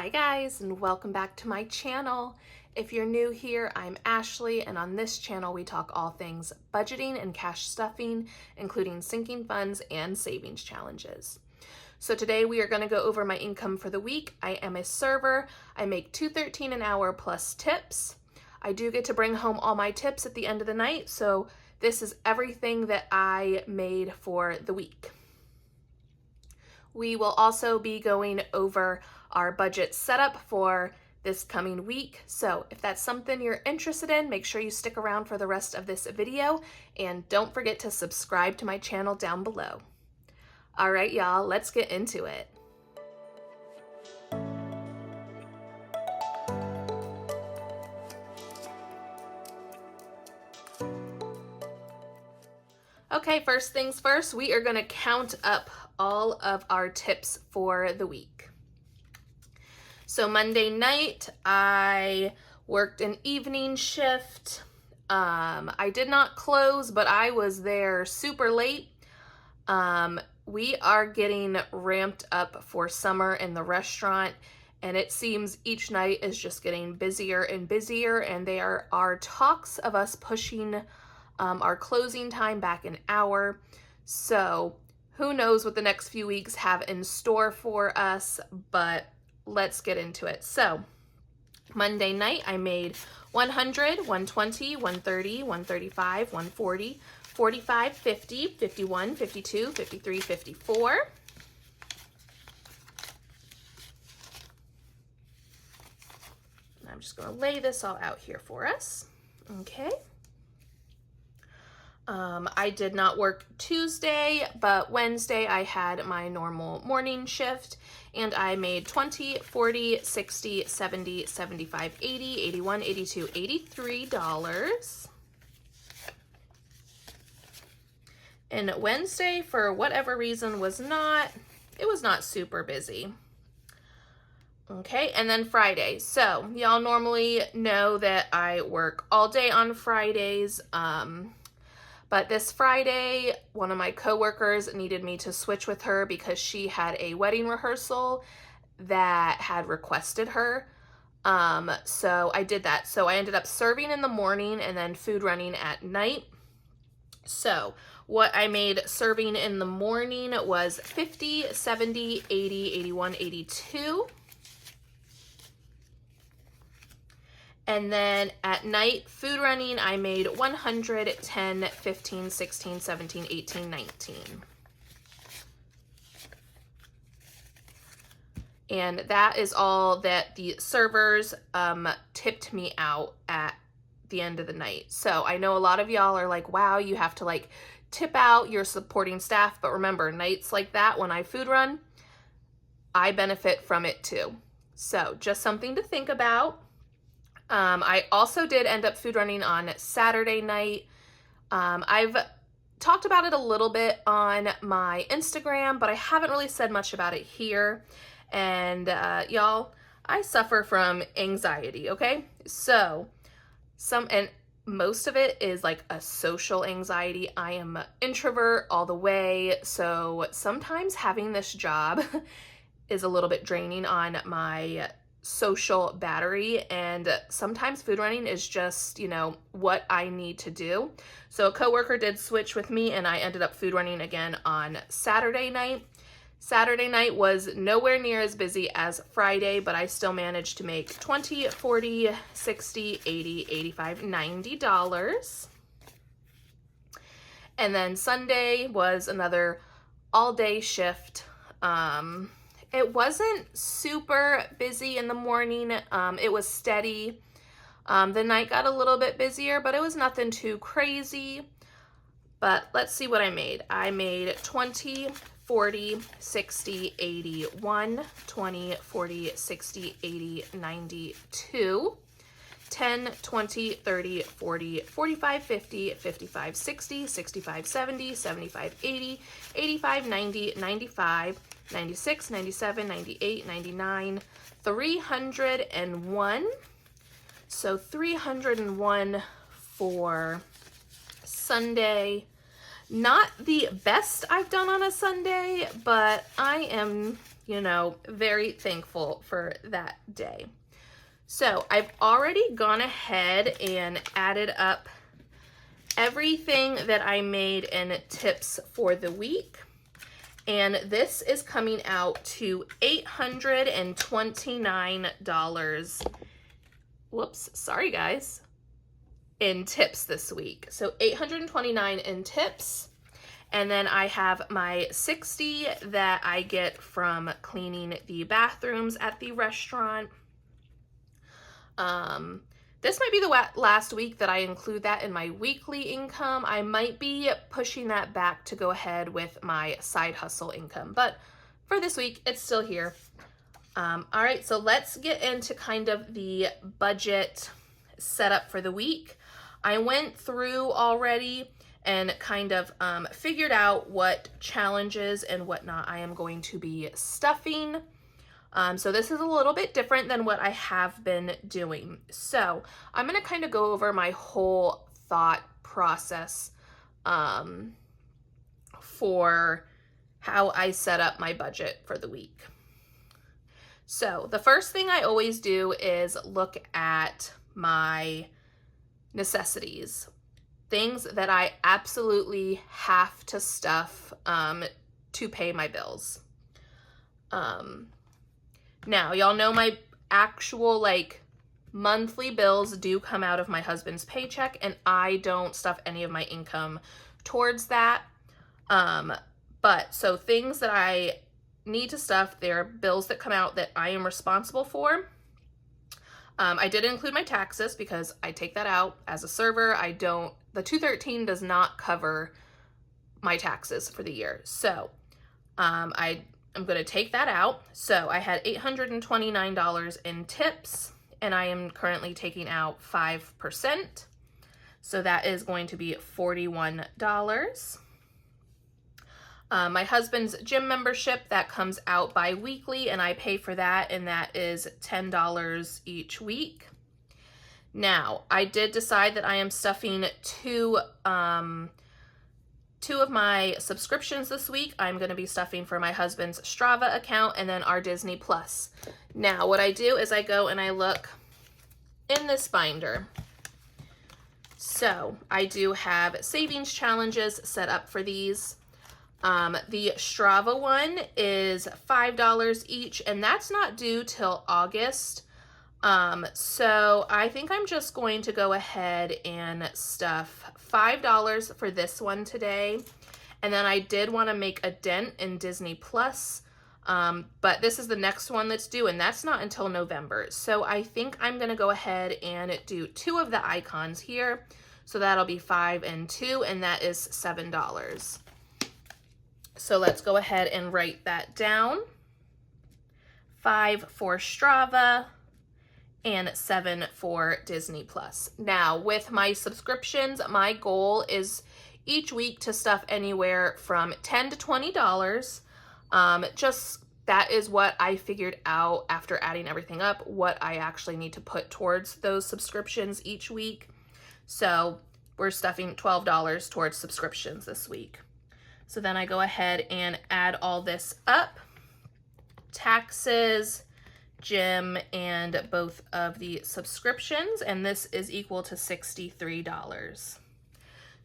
Hi guys, and welcome back to my channel. If you're new here, I'm Ashley, and on this channel we talk all things budgeting and cash stuffing, including sinking funds and savings challenges. So today we are going to go over my income for the week. I am a server. I make $2.13 an hour plus tips. I do get to bring home all my tips at the end of the night, so this is everything that I made for the week. We will also be going over our budget setup for this coming week. So if that's something you're interested in, make sure you stick around for the rest of this video, and don't forget to subscribe to my channel down below. All right, y'all, let's get into it. Okay, first things first, we are going to count up all of our tips for the week. So Monday night, I worked an evening shift. I did not close, but I was there super late. We are getting ramped up for summer in the restaurant, and it seems each night is just getting busier and busier, and there are talks of us pushing our closing time back an hour. So who knows what the next few weeks have in store for us, but let's get into it. So Monday night, I made 100, 120, 130, 135, 140, 45, 50, 51, 52, 53, 54. I'm just going to lay this all out here for us. Okay. I did not work Tuesday, but Wednesday I had my normal morning shift, and I made 20, 40, 60, 70, 75, 80, 81, 82, $83. And Wednesday, for whatever reason, was not super busy. Okay, and then Friday. So y'all normally know that I work all day on Fridays. But this Friday, one of my coworkers needed me to switch with her because she had a wedding rehearsal that had requested her. So I did that. So I ended up serving in the morning and then food running at night. So what I made serving in the morning was 50, 70, 80, 81, 82. And then at night, food running, I made 100, 10, 15, 16, 17, 18, 19. And that is all that the servers tipped me out at the end of the night. So I know a lot of y'all are like, wow, you have to like tip out your supporting staff. But remember, nights like that, when I food run, I benefit from it too. So just something to think about. I also did end up food running on Saturday night. I've talked about it a little bit on my Instagram, but I haven't really said much about it here. And y'all, I suffer from anxiety, okay? So and most of it is like a social anxiety. I am an introvert all the way, so sometimes having this job is a little bit draining on my social battery, and sometimes food running is just, you know, what I need to do. So a coworker did switch with me, and I ended up food running again on Saturday night. Saturday night was nowhere near as busy as Friday, but I still managed to make 20, 40, 60, 80, 85, $90. And then Sunday was another all-day shift. It wasn't super busy in the morning. It was steady. The night got a little bit busier, but it was nothing too crazy. But let's see what I made. I made 20, 40, 60, 81, 20, 40, 60, 80, 92, 10, 20, 30, 40, 45, 50, 55, 60, 65, 70, 75, 80, 85, 90, 95, 96, 97, 98, 99, 301. So 301 for Sunday. Not the best I've done on a Sunday, but I am you know, very thankful for that day. So I've already gone ahead and added up everything that I made in tips for the week. And this is coming out to $829. Whoops, sorry guys. In tips this week. So $829 in tips. And then I have my $60 that I get from cleaning the bathrooms at the restaurant. This might be the last week that I include that in my weekly income. I might be pushing that back to go ahead with my side hustle income, but for this week, it's still here. All right, so let's get into kind of the budget setup for the week. I went through already and kind of figured out what challenges and whatnot I am going to be stuffing. So this is a little bit different than what I have been doing. So I'm going to kind of go over my whole thought process for how I set up my budget for the week. So the first thing I always do is look at my necessities, things that I absolutely have to stuff to pay my bills. Now, y'all know my actual like monthly bills do come out of my husband's paycheck, and I don't stuff any of my income towards that. But so things that I need to stuff, they're bills that come out that I am responsible for. I did include my taxes because I take that out as a server. The 213 does not cover my taxes for the year. So I'm going to take that out. So I had $829 in tips, and I am currently taking out 5%. So that is going to be $41. My husband's gym membership, that comes out bi-weekly, and I pay for that, and that is $10 each week. Now, I did decide that I am stuffing two of my subscriptions this week. I'm going to be stuffing for my husband's Strava account and then our Disney Plus. Now, what I do is I go and I look in this binder. So I do have savings challenges set up for these. The Strava one is $5 each, and that's not due till August. So I think I'm just going to go ahead and stuff $5 for this one today. And then I did want to make a dent in Disney Plus, but this is the next one that's due, and that's not until November. So I think I'm going to go ahead and do 2 of the icons here. So that'll be 5 and 2, and that is $7. So let's go ahead and write that down. 5 for Strava and 7 for Disney Plus. Now, with my subscriptions, my goal is each week to stuff anywhere from $10 to $20. Just that is what I figured out after adding everything up, what I actually need to put towards those subscriptions each week. So we're stuffing $12 towards subscriptions this week. So then I go ahead and add all this up. Taxes, gym, and both of the subscriptions, and this is equal to $63.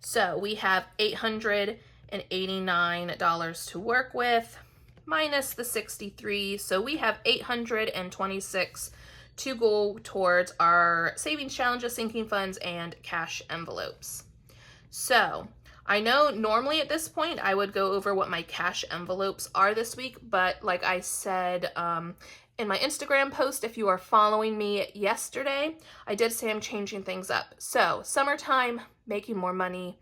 So we have $889 to work with, minus the 63, so we have $826 to go towards our savings challenges, sinking funds, and cash envelopes. So I know normally at this point I would go over what my cash envelopes are this week, but like I said in my Instagram post, if you are following me yesterday, I did say I'm changing things up. So summertime, making more money.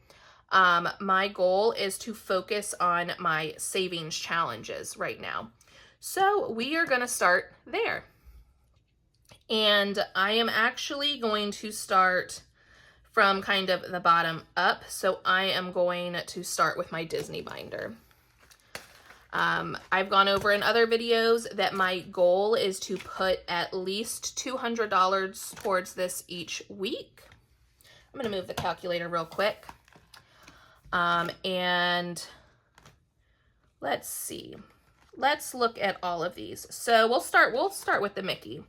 My goal is to focus on my savings challenges right now. So we are going to start there. And I am actually going to start from kind of the bottom up. So I am going to start with my Disney binder. I've gone over in other videos that my goal is to put at least $200 towards this each week. I'm going to move the calculator real quick. And let's see. let's look at all of these. So we'll start with the Mickey.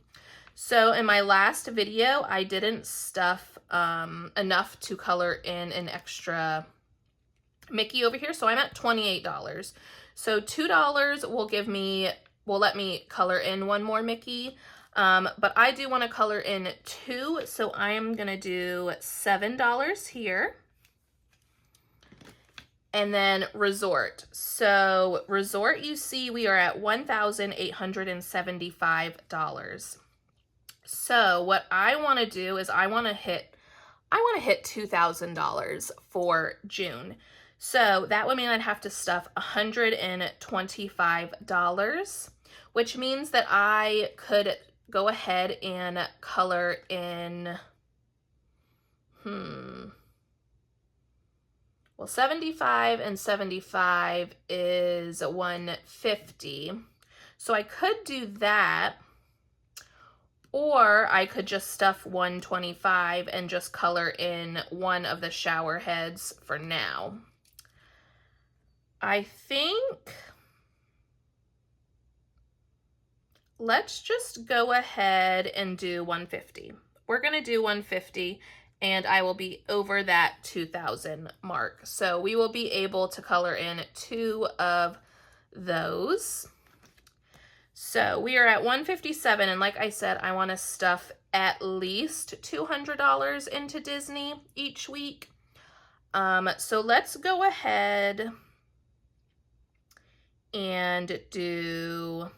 So in my last video, I didn't stuff enough to color in an extra Mickey over here, so I'm at $28. So $2 will let me color in one more Mickey, but I do want to color in two, so I'm gonna do $7 here. And then Resort. So Resort, you see we are at $1,875. So what I want to do is I want to hit $2,000 for June. So that would mean I'd have to stuff $125, which means that I could go ahead and color in, well, 75 and 75 is 150. So I could do that, or I could just stuff 125 and just color in one of the shower heads for now. I think let's just go ahead and do 150. We're gonna do 150 and I will be over that 2,000 mark. So we will be able to color in two of those. So we are at 157, and like I said, I want to stuff at least $200 into Disney each week. So let's go ahead and do,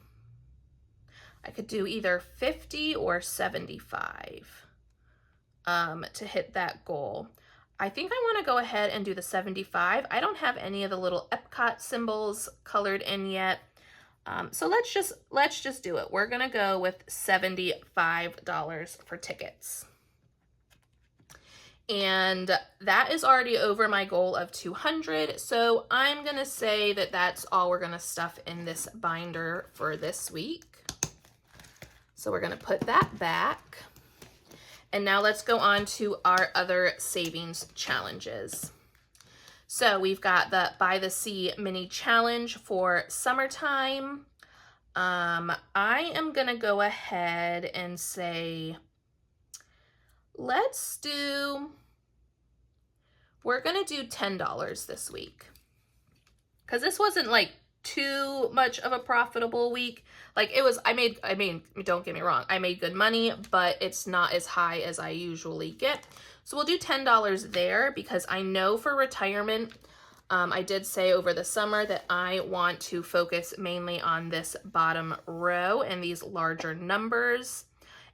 I could do either 50 or 75 to hit that goal. I think I want to go ahead and do the 75. I don't have any of the little Epcot symbols colored in yet. So let's just do it. We're gonna go with $75 for tickets. And that is already over my goal of 200. So I'm gonna say that that's all we're gonna stuff in this binder for this week. So we're gonna put that back. And now let's go on to our other savings challenges. So we've got the By the Sea mini challenge for summertime. I am gonna go ahead and say, we're gonna do $10 this week. Cause this wasn't like too much of a profitable week. Like it was, I made, don't get me wrong, I made good money, but it's not as high as I usually get. So we'll do $10 there because I know for retirement, I did say over the summer that I want to focus mainly on this bottom row and these larger numbers.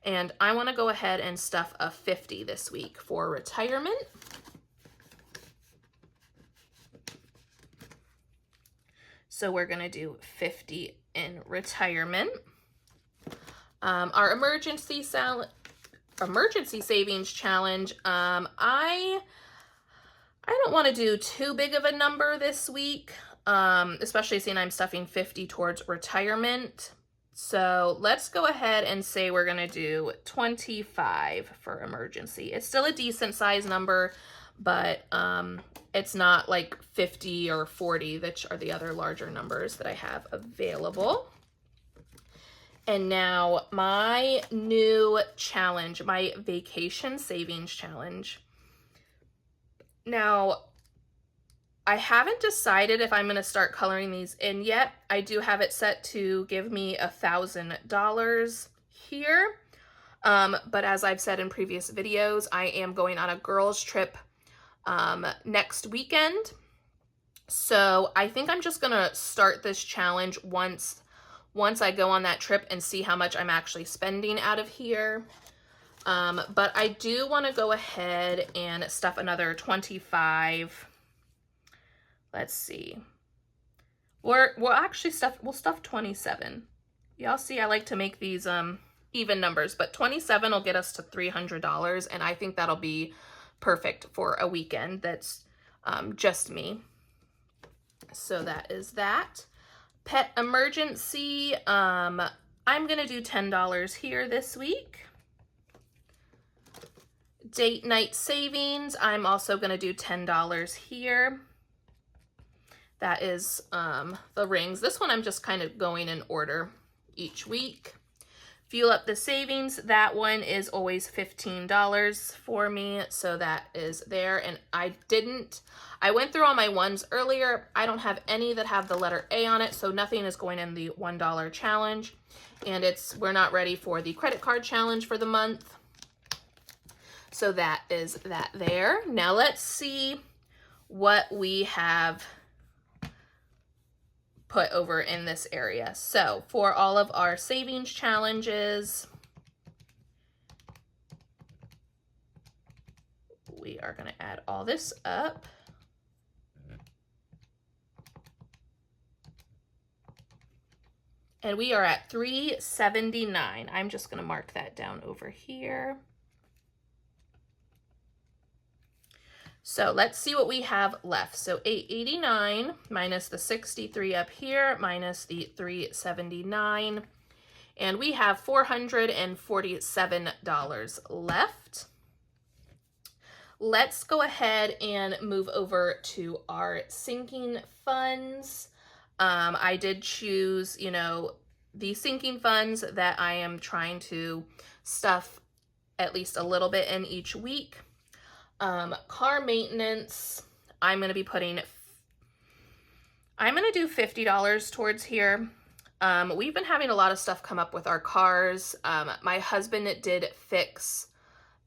And I want to go ahead and stuff a 50 this week for retirement. So we're going to do 50 in retirement. Our emergency savings challenge, I don't want to do too big of a number this week, especially seeing I'm stuffing 50 towards retirement. So let's go ahead and say we're going to do 25 for emergency. It's still a decent size number, but it's not like 50 or 40, which are the other larger numbers that I have available. And now my new challenge, my vacation savings challenge. Now, I haven't decided if I'm going to start coloring these in yet. I do have it set to give me $1,000 here. But as I've said in previous videos, I am going on a girls trip next weekend. So I think I'm just going to start this challenge once I go on that trip and see how much I'm actually spending out of here. But I do want to go ahead and stuff another 25. Let's see. We'll stuff 27. Y'all see, I like to make these even numbers, but 27 will get us to $300, and I think that'll be perfect for a weekend that's just me. So that is that. Pet emergency, I'm gonna do $10 here this week. Date night savings, I'm also gonna do $10 here. That is the rings. This one I'm just kind of going in order each week. Fuel up the savings. That one is always $15 for me, so that is there. And I went through all my ones earlier. I don't have any that have the letter A on it, so nothing is going in the $1 challenge. And we're not ready for the credit card challenge for the month. So that is that there. Now let's see what we have put over in this area. So for all of our savings challenges, we are going to add all this up. And we are at $3.79. I'm just going to mark that down over here. So let's see what we have left. So $8.89 minus the $63 up here minus the $3.79. And we have $447 left. Let's go ahead and move over to our sinking funds. I did choose, the sinking funds that I am trying to stuff at least a little bit in each week. Car maintenance, I'm going to do $50 towards here. We've been having a lot of stuff come up with our cars. My husband did fix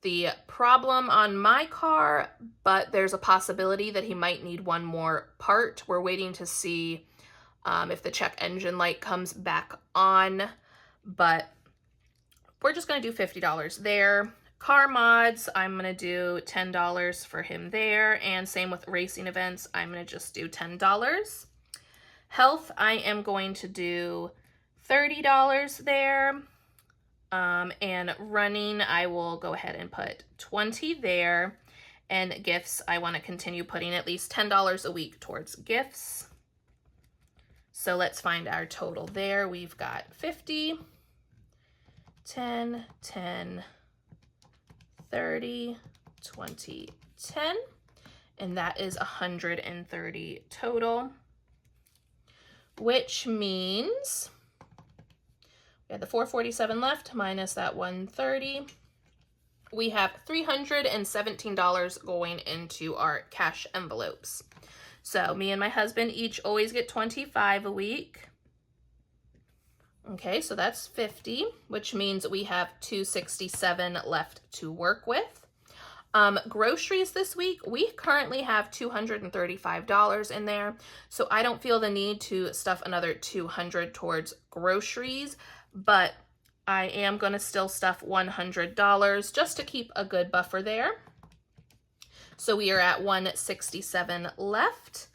the problem on my car, but there's a possibility that he might need one more part. We're waiting to see if the check engine light comes back on, but we're just going to do $50 there. Car mods, I'm going to do $10 for him there, and same with racing events, I'm going to just do $10. Health, I am going to do $30 there, and running, I will go ahead and put $20 there, and gifts, I want to continue putting at least $10 a week towards gifts. So let's find our total there. We've got 50, 10, 10, 30, 20, 10, and that is 130 total, which means we have the 447 left minus that 130. We have $317 going into our cash envelopes. So me and my husband each always get $25 a week. Okay, so that's 50, which means we have $267 left to work with. Groceries this week, we currently have $235 in there, so I don't feel the need to stuff another $200 towards groceries, but I am going to still stuff $100 just to keep a good buffer there. So we are at $167 left.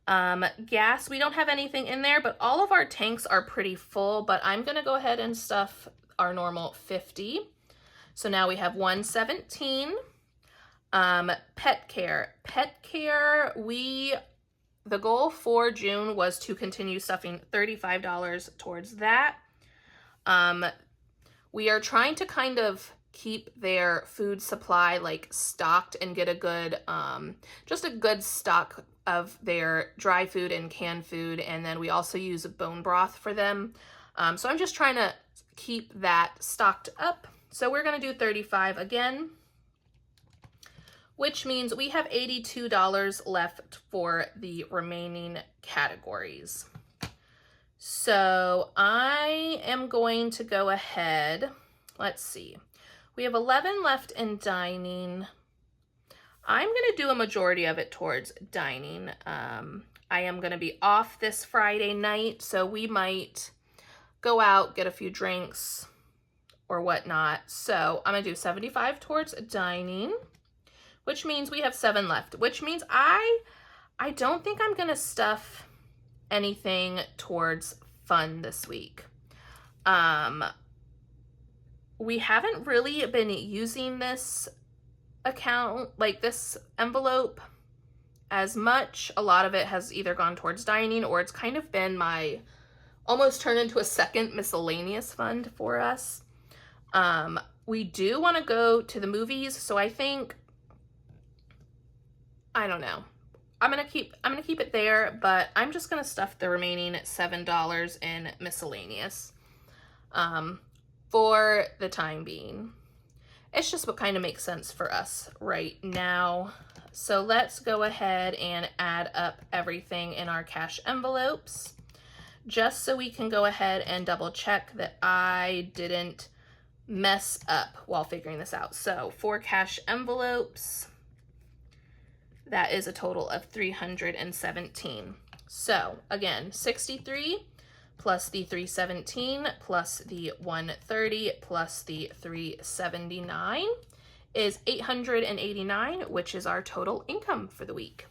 Gas, we don't have anything in there, but all of our tanks are pretty full, but I'm going to go ahead and stuff our normal 50. So now we have $117. Pet care. Pet care, the goal for June was to continue stuffing $35 towards that. We are trying to kind of keep their food supply like stocked and get a good, just a good stock of their dry food and canned food. And then we also use bone broth for them. So I'm just trying to keep that stocked up. So we're going to do 35 again, which means we have $82 left for the remaining categories. So I am going to go ahead, let's see. We have 11 left in dining. I'm going to do a majority of it towards dining. I am going to be off this Friday night, so we might go out, get a few drinks or whatnot. So I'm going to do 75 towards dining, which means we have 7 left, which means I don't think I'm going to stuff anything towards fun this week. We haven't really been using this account, like this envelope, as much. A lot of it has either gone towards dining or it's kind of been almost turned into a second miscellaneous fund for us. We do want to go to the movies, so I don't know. I'm gonna keep it there, but I'm just gonna stuff the remaining $7 in miscellaneous for the time being. It's just what kind of makes sense for us right now. So let's go ahead and add up everything in our cash envelopes, just so we can go ahead and double check that I didn't mess up while figuring this out. So 4 cash envelopes, that is a total of 317. So again, 63 plus the 317 plus the 130 plus the 379 is 889, which is our total income for the week.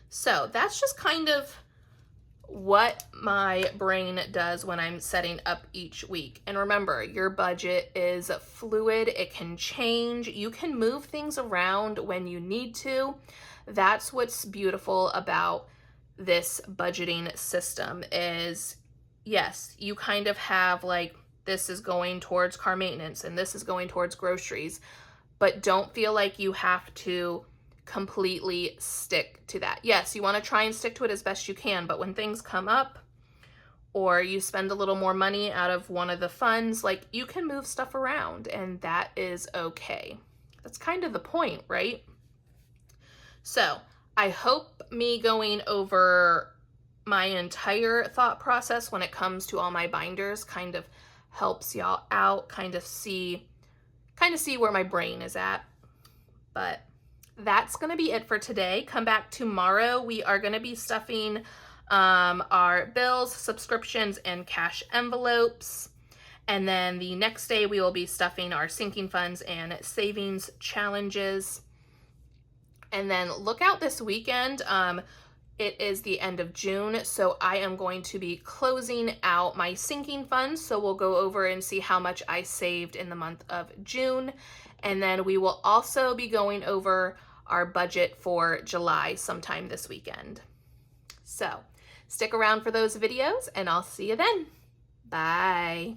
So that's just kind of what my brain does when I'm setting up each week. And remember, your budget is fluid. It can change. You can move things around when you need to. That's what's beautiful about this budgeting system is, yes, you kind of have like, this is going towards car maintenance and this is going towards groceries, but don't feel like you have to completely stick to that. Yes, you want to try and stick to it as best you can, but when things come up or you spend a little more money out of one of the funds, like, you can move stuff around and that is okay. That's kind of the point, right? So I hope me going over my entire thought process when it comes to all my binders kind of helps y'all out, kind of see where my brain is at. But that's going to be it for today. Come back tomorrow. We are going to be stuffing our bills, subscriptions, and cash envelopes. And then the next day we will be stuffing our sinking funds and savings challenges. And then look out this weekend. It is the end of June, so I am going to be closing out my sinking funds. So we'll go over and see how much I saved in the month of June. And then we will also be going over our budget for July sometime this weekend. So stick around for those videos and I'll see you then. Bye.